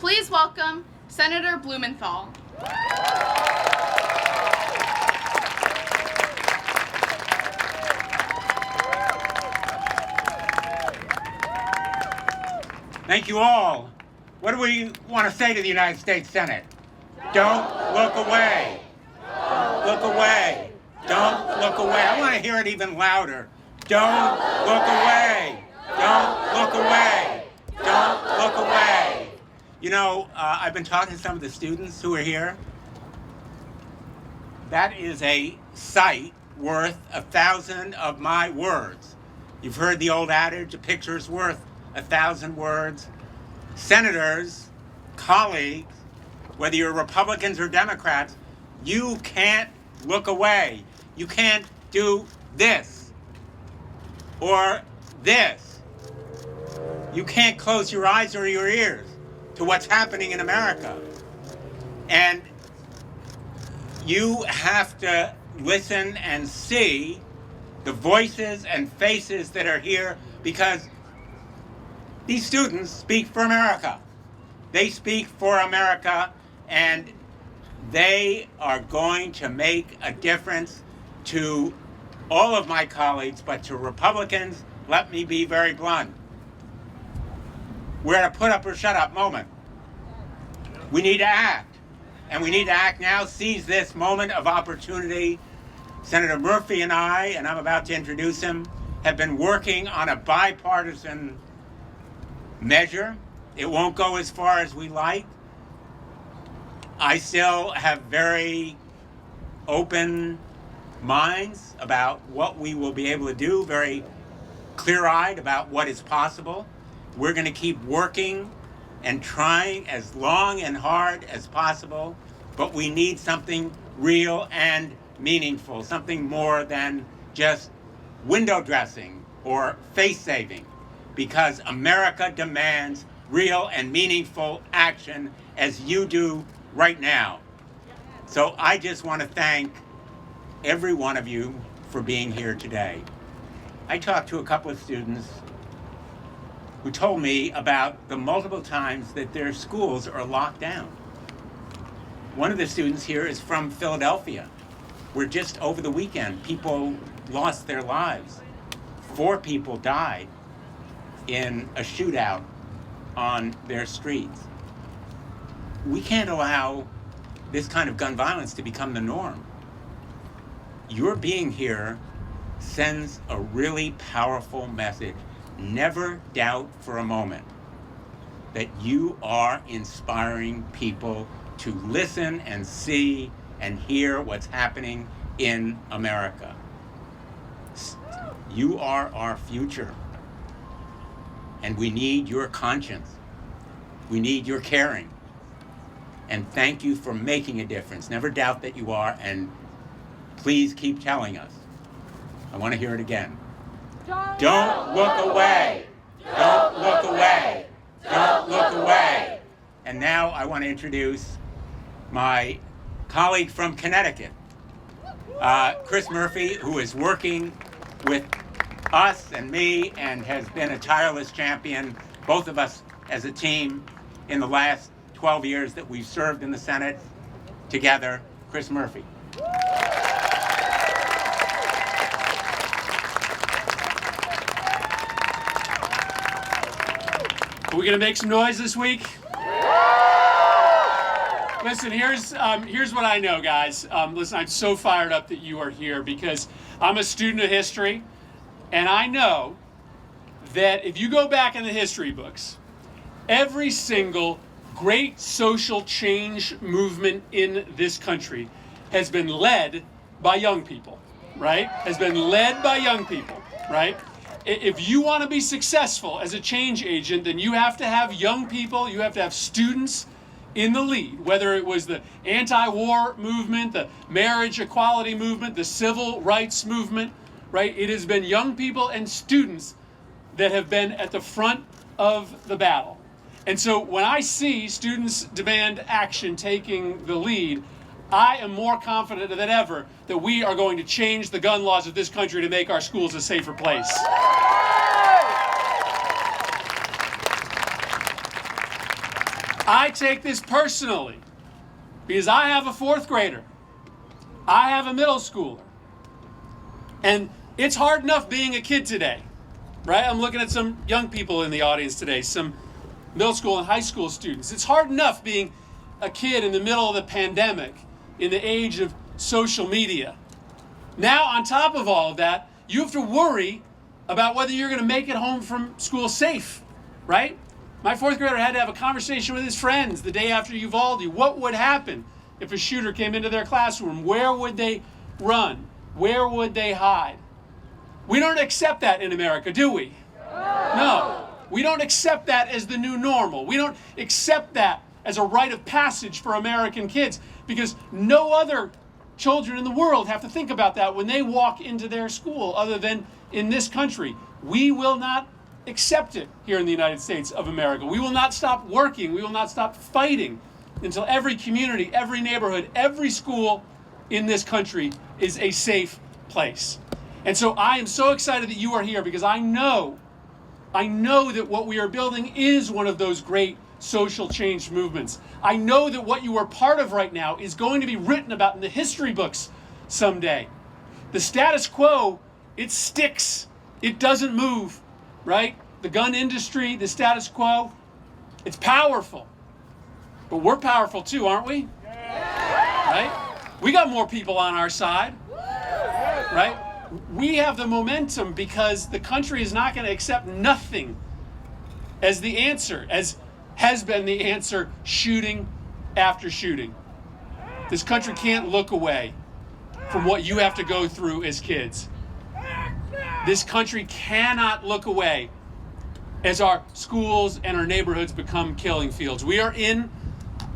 Please welcome Senator Blumenthal. Thank you all. What do we want to say to the United States Senate? Don't look away. Look away. Don't look away. I want to hear it even louder. Don't look away. Don't look away. Don't look away. You know, I've been talking to some of the students who are here. That is a sight worth 1,000 of my words. You've heard the old adage, a picture's worth 1,000 words. Senators, colleagues, whether you're Republicans or Democrats, you can't look away. You can't do this or this. You can't close your eyes or your ears to what's happening in America. And you have to listen and see the voices and faces that are here, because these students speak for America. They speak for America, and they are going to make a difference to all of my colleagues, but to Republicans, let me be very blunt. We're at a put up or shut up moment. We need to act, and we need to act now. Seize this moment of opportunity. Senator Murphy and I, and I'm about to introduce him, have been working on a bipartisan measure. It won't go as far as we like. I still have very open minds about what we will be able to do, very clear-eyed about what is possible. We're going to keep working and trying as long and hard as possible, but we need something real and meaningful, something more than just window dressing or face saving, because America demands real and meaningful action, as you do right now. So I just want to thank every one of you for being here today. I talked to a couple of students who told me about the multiple times that their schools are locked down. One of the students here is from Philadelphia, where just over the weekend, people lost their lives. 4 people died in a shootout on their streets. We can't allow this kind of gun violence to become the norm. Your being here sends a really powerful message. Never doubt for a moment that you are inspiring people to listen and see and hear what's happening in America. You are our future, and we need your conscience. We need your caring. And thank you for making a difference. Never doubt that you are, and please keep telling us. I want to hear it again. Don't look away. Don't look away. Don't look away. And now I want to introduce my colleague from Connecticut, Chris Murphy, who is working with us and me and has been a tireless champion, both of us as a team, in the last 12 years that we've served in the Senate together. Chris Murphy. Are we going to make some noise this week? Listen, here's what I know, guys. Listen, I'm so fired up that you are here because I'm a student of history, and I know that if you go back in the history books, every single great social change movement in this country has been led by young people, right? Has been led by young people, right? If you want to be successful as a change agent, then you have to have young people, you have to have students in the lead, whether it was the anti-war movement, the marriage equality movement, the civil rights movement, right? It has been young people and students that have been at the front of the battle. And so when I see students demand action taking the lead, I am more confident than ever that we are going to change the gun laws of this country to make our schools a safer place. I take this personally because I have a fourth grader. I have a middle schooler. And it's hard enough being a kid today, right? I'm looking at some young people in the audience today, some middle school and high school students. It's hard enough being a kid in the middle of the pandemic, in the age of social media. Now, on top of all of that, you have to worry about whether you're going to make it home from school safe, right? My fourth grader had to have a conversation with his friends the day after Uvalde. What would happen if a shooter came into their classroom? Where would they run? Where would they hide? We don't accept that in America, do we? No. We don't accept that as the new normal. We don't accept that as a rite of passage for American kids because no other children in the world have to think about that when they walk into their school other than in this country. We will not accept it here in the United States of America. We will not stop working. We will not stop fighting until every community, every neighborhood, every school in this country is a safe place. And so I am so excited that you are here because I know that what we are building is one of those great social change movements. I know that what you are part of right now is going to be written about in the history books someday. The status quo, it sticks. It doesn't move, right? The gun industry, the status quo, it's powerful. But we're powerful too, aren't we? Right? We got more people on our side, right? We have the momentum because the country is not going to accept nothing as the answer, as has been the answer shooting after shooting. This country can't look away from what you have to go through as kids. This country cannot look away as our schools and our neighborhoods become killing fields. We are in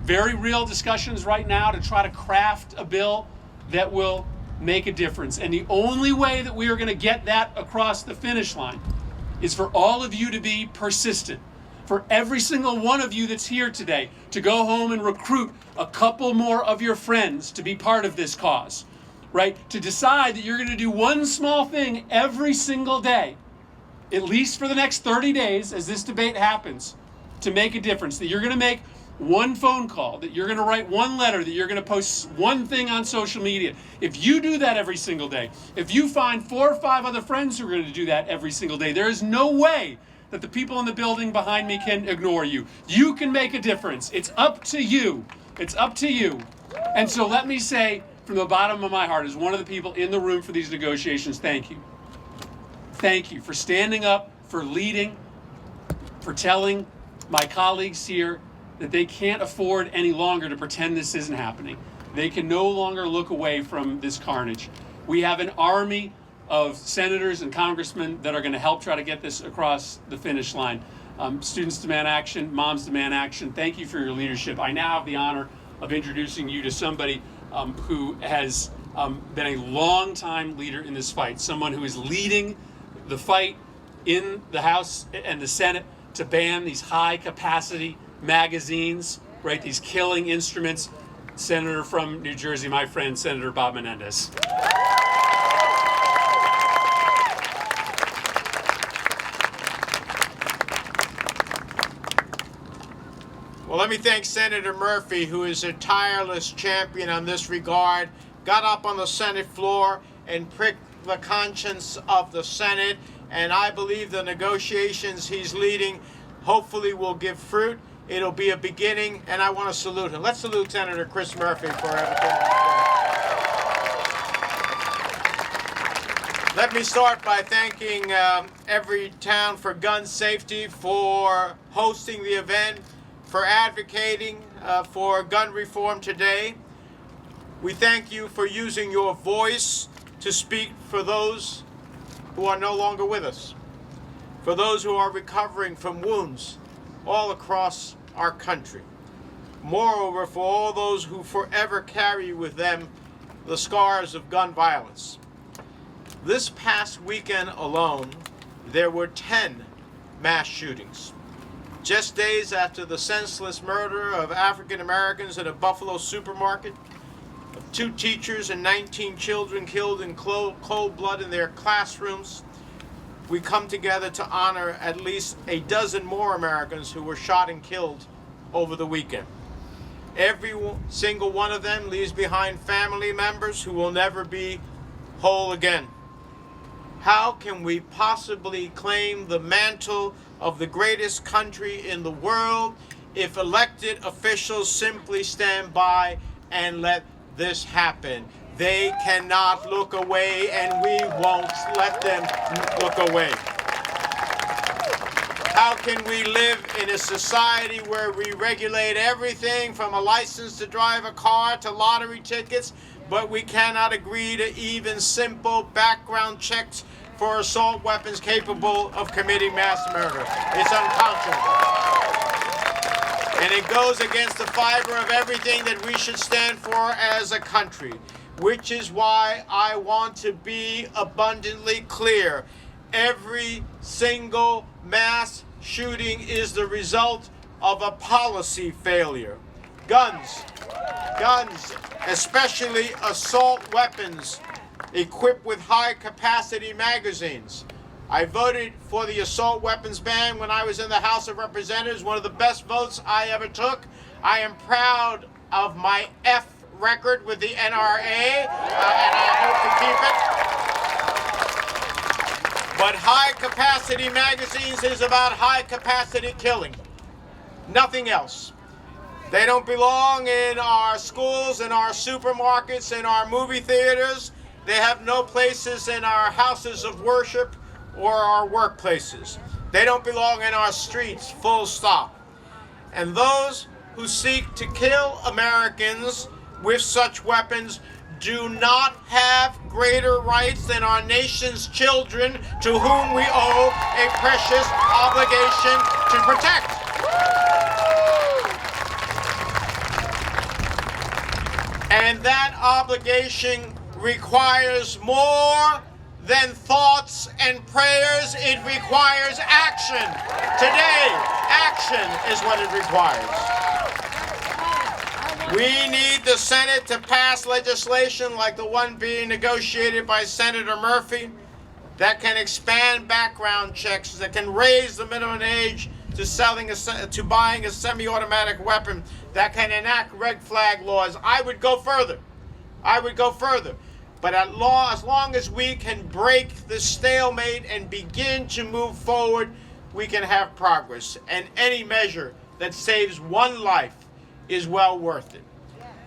very real discussions right now to try to craft a bill that will make a difference. And the only way that we are going to get that across the finish line is for all of you to be persistent. For every single one of you that's here today to go home and recruit a couple more of your friends to be part of this cause, right? To decide that you're going to do one small thing every single day, at least for the next 30 days as this debate happens, to make a difference. That you're going to make one phone call, that you're going to write one letter, that you're going to post one thing on social media. If you do that every single day, if you find 4 or 5 other friends who are going to do that every single day, there is no way that the people in the building behind me can ignore you. You can make a difference. It's up to you. It's up to you. And so let me say from the bottom of my heart, as one of the people in the room for these negotiations, thank you. Thank you for standing up, for leading, for telling my colleagues here that they can't afford any longer to pretend this isn't happening. They can no longer look away from this carnage. We have an army of senators and congressmen that are going to help try to get this across the finish line. Students demand action, moms demand action. Thank you for your leadership. I now have the honor of introducing you to somebody who has been a long-time leader in this fight, someone who is leading the fight in the House and the Senate to ban these high-capacity magazines, right? These killing instruments. Senator from New Jersey, my friend, Senator Bob Menendez. Well, let me thank Senator Murphy, who is a tireless champion on this regard, got up on the Senate floor and pricked the conscience of the Senate, and I believe the negotiations he's leading hopefully will give fruit. It'll be a beginning, and I want to salute him. Let's salute Senator Chris Murphy for everything he's done. Let me start by thanking Everytown for Gun Safety for hosting the event, for advocating for gun reform today. We thank you for using your voice to speak for those who are no longer with us, for those who are recovering from wounds all across our country. Moreover, for all those who forever carry with them the scars of gun violence. This past weekend alone, there were 10 mass shootings. Just days after the senseless murder of African Americans in a Buffalo supermarket, of 2 teachers and 19 children killed in cold blood in their classrooms, we come together to honor at least a dozen more Americans who were shot and killed over the weekend. Every single one of them leaves behind family members who will never be whole again. How can we possibly claim the mantle of the greatest country in the world if elected officials simply stand by and let this happen? They cannot look away, and we won't let them look away. How can we live in a society where we regulate everything from a license to drive a car to lottery tickets, but we cannot agree to even simple background checks for assault weapons capable of committing mass murder? It's unconscionable. And it goes against the fiber of everything that we should stand for as a country, which is why I want to be abundantly clear. Every single mass shooting is the result of a policy failure. Guns, especially assault weapons equipped with high-capacity magazines. I voted for the assault weapons ban when I was in the House of Representatives, one of the best votes I ever took. I am proud of my F record with the NRA, and I hope to keep it. But high-capacity magazines is about high-capacity killing. Nothing else. They don't belong in our schools, in our supermarkets, in our movie theaters. They have no places in our houses of worship or our workplaces. They don't belong in our streets, full stop. And those who seek to kill Americans with such weapons do not have greater rights than our nation's children, to whom we owe a precious obligation to protect. And that obligation requires more than thoughts and prayers. It requires action. Today, action is what it requires. We need the Senate to pass legislation like the one being negotiated by Senator Murphy that can expand background checks, that can raise the minimum age to buying a semi-automatic weapon, that can enact red flag laws. I would go further. But as long as we can break the stalemate and begin to move forward, we can have progress. And any measure that saves one life is well worth it.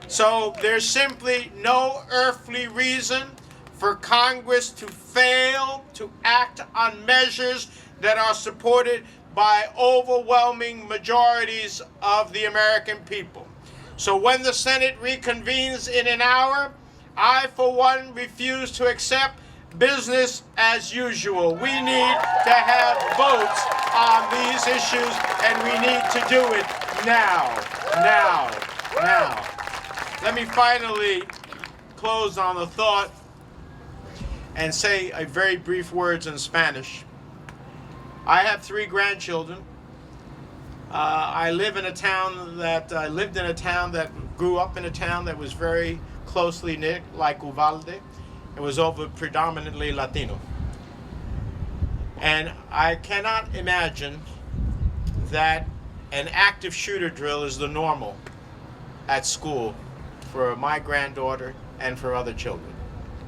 So there's simply no earthly reason for Congress to fail to act on measures that are supported by overwhelming majorities of the American people. So when the Senate reconvenes in an hour, I, for one, refuse to accept business as usual. We need to have votes on these issues, and we need to do it now. Let me finally close on a thought and say a very brief words in Spanish. I have 3 grandchildren. I lived in a town that grew up in a town that was very closely knit, like Uvalde. It was over predominantly Latino. And I cannot imagine that an active shooter drill is the normal at school for my granddaughter and for other children.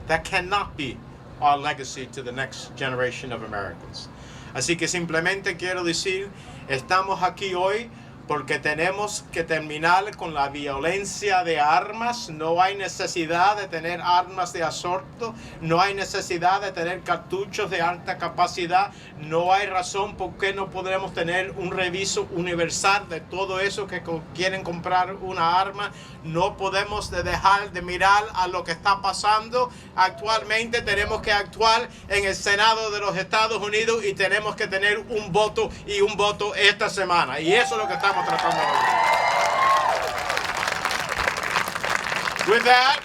That cannot be our legacy to the next generation of Americans. Así que simplemente quiero decir, estamos aquí hoy porque tenemos que terminar con la violencia de armas. No hay necesidad de tener armas de asalto, no hay necesidad de tener cartuchos de alta capacidad, no hay razón por qué no podremos tener un reviso universal de todo eso que quieren comprar una arma. No podemos dejar de mirar a lo que está pasando. Actualmente tenemos que actuar en el Senado de los Estados Unidos y tenemos que tener un voto esta semana. Y eso es lo que estamos tratando de hacer. With that,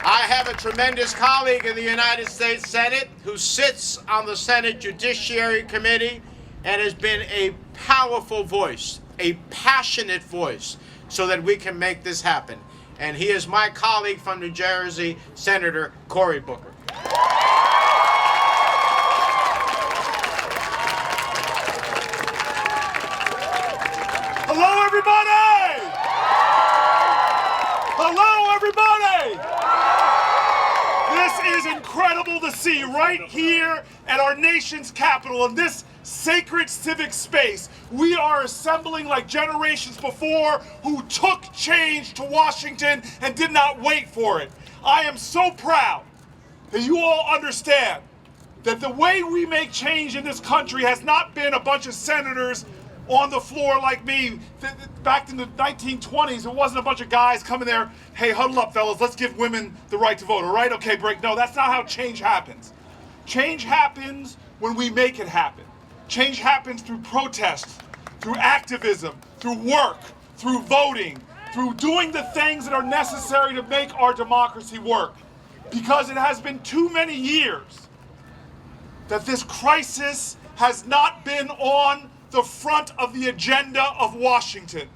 I have a tremendous colleague in the United States Senate who sits on the Senate Judiciary Committee and has been a powerful voice, a passionate voice, so that we can make this happen. And he is my colleague from New Jersey, Senator Cory Booker. Hello, everybody. right here at our nation's capital, in this sacred civic space, we are assembling like generations before who took change to Washington and did not wait for it. I am so proud that you all understand that the way we make change in this country has not been a bunch of senators on the floor like me. Back in the 1920s, it wasn't a bunch of guys coming there, hey, huddle up, fellas, let's give women the right to vote, all right? Okay, break. No, that's not how change happens. Change happens when we make it happen. Change happens through protests, through activism, through work, through voting, through doing the things that are necessary to make our democracy work. Because it has been too many years that this crisis has not been on the front of the agenda of Washington.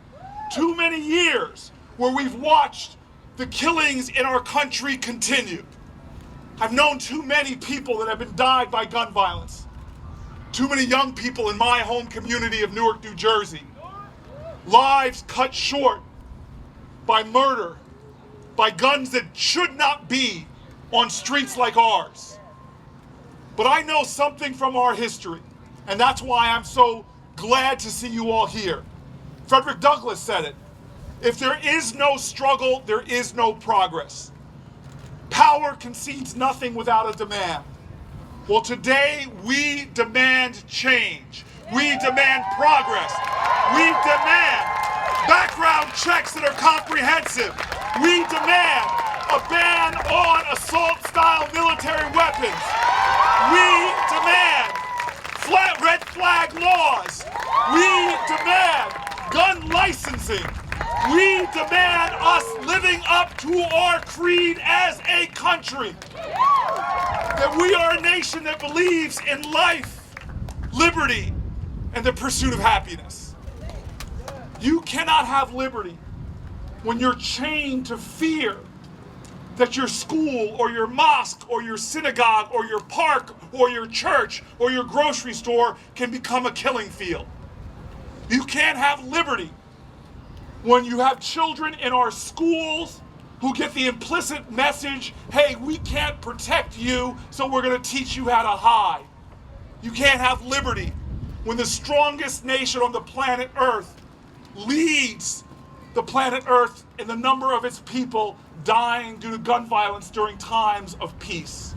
Too many years where we've watched the killings in our country continue. I've known too many people that have been died by gun violence. Too many young people in my home community of Newark, New Jersey. Lives cut short by murder, by guns that should not be on streets like ours. But I know something from our history, and that's why I'm so glad to see you all here. Frederick Douglass said it. If there is no struggle, there is no progress. Power concedes nothing without a demand. Well, today we demand change. We demand progress. We demand background checks that are comprehensive. We demand a ban on assault-style military weapons. We demand flat red flag laws. We demand gun licensing. We demand us living up to our creed as a country. That we are a nation that believes in life, liberty, and the pursuit of happiness. You cannot have liberty when you're chained to fear that your school or your mosque or your synagogue or your park or your church or your grocery store can become a killing field. You can't have liberty when you have children in our schools who get the implicit message, hey, we can't protect you, so we're going to teach you how to hide. You can't have liberty when the strongest nation on the planet Earth leads the planet Earth in the number of its people dying due to gun violence during times of peace.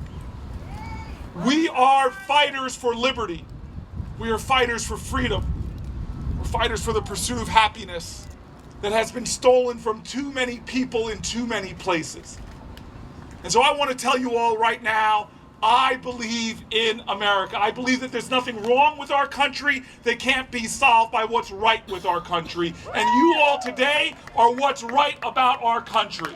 We are fighters for liberty. We are fighters for freedom. We're fighters for the pursuit of happiness that has been stolen from too many people in too many places. And so I want to tell you all right now, I believe in America. I believe that there's nothing wrong with our country that can't be solved by what's right with our country. And you all today are what's right about our country.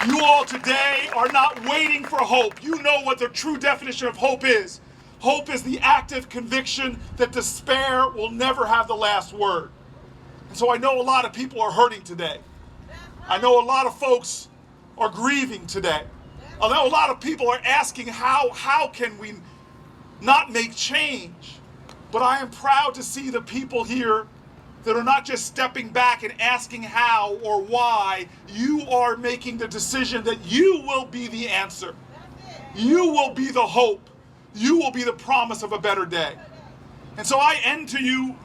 You all today are not waiting for hope. You know what the true definition of hope is. Hope is the active conviction that despair will never have the last word. And so I know a lot of people are hurting today. I know a lot of folks are grieving today. I know a lot of people are asking how can we not make change? But I am proud to see the people here that are not just stepping back and asking how or why. You are making the decision that you will be the answer. You will be the hope. You will be the promise of a better day. And so I end to you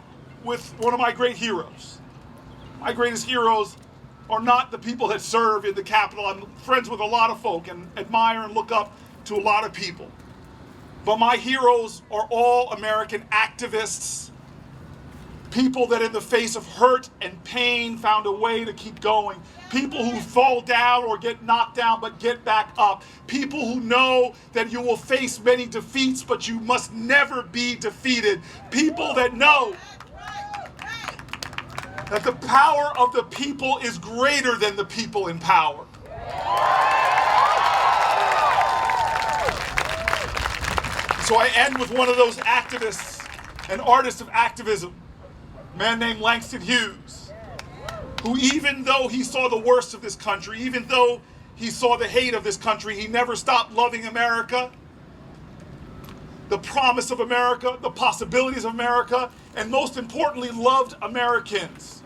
with one of my great heroes. My greatest heroes are not the people that serve in the Capitol. I'm friends with a lot of folk and admire and look up to a lot of people. But my heroes are all American activists, people that in the face of hurt and pain found a way to keep going. People who fall down or get knocked down but get back up. People who know that you will face many defeats but you must never be defeated. People that know that the power of the people is greater than the people in power. So I end with one of those activists, an artist of activism, a man named Langston Hughes, who even though he saw the worst of this country, even though he saw the hate of this country, he never stopped loving America, the promise of America, the possibilities of America, and most importantly, loved Americans.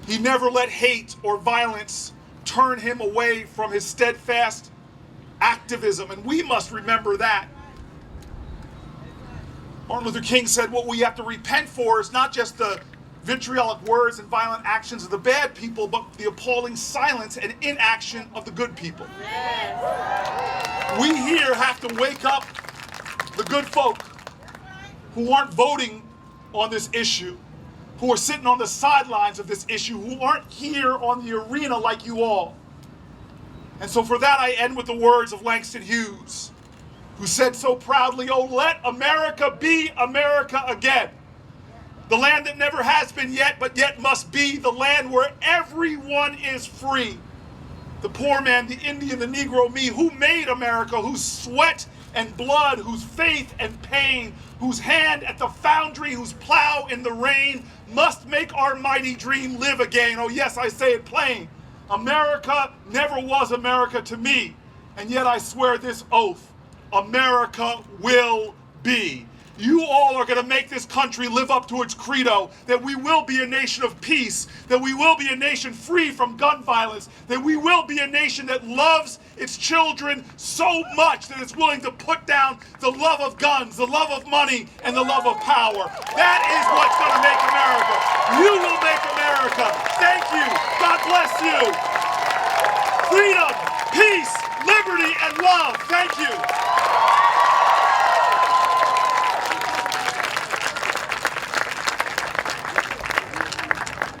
He never let hate or violence turn him away from his steadfast activism, and we must remember that. Martin Luther King said what we have to repent for is not just the vitriolic words and violent actions of the bad people, but the appalling silence and inaction of the good people. We here have to wake up the good folk who aren't voting on this issue, who are sitting on the sidelines of this issue, who aren't here on the arena like you all. And so for that, I end with the words of Langston Hughes, who said so proudly, "Oh, let America be America again. The land that never has been yet, but yet must be, the land where everyone is free. The poor man, the Indian, the Negro, me, who made America, whose sweat and blood, whose faith and pain, whose hand at the foundry, whose plow in the rain, must make our mighty dream live again." Oh yes, I say it plain. America never was America to me, and yet I swear this oath, America will be. You all are going to make this country live up to its credo, that we will be a nation of peace, that we will be a nation free from gun violence, that we will be a nation that loves its children so much that it's willing to put down the love of guns, the love of money, and the love of power. That is what's going to make America. You will make America. Thank you. God bless you. Freedom, peace, liberty, and love. Thank you.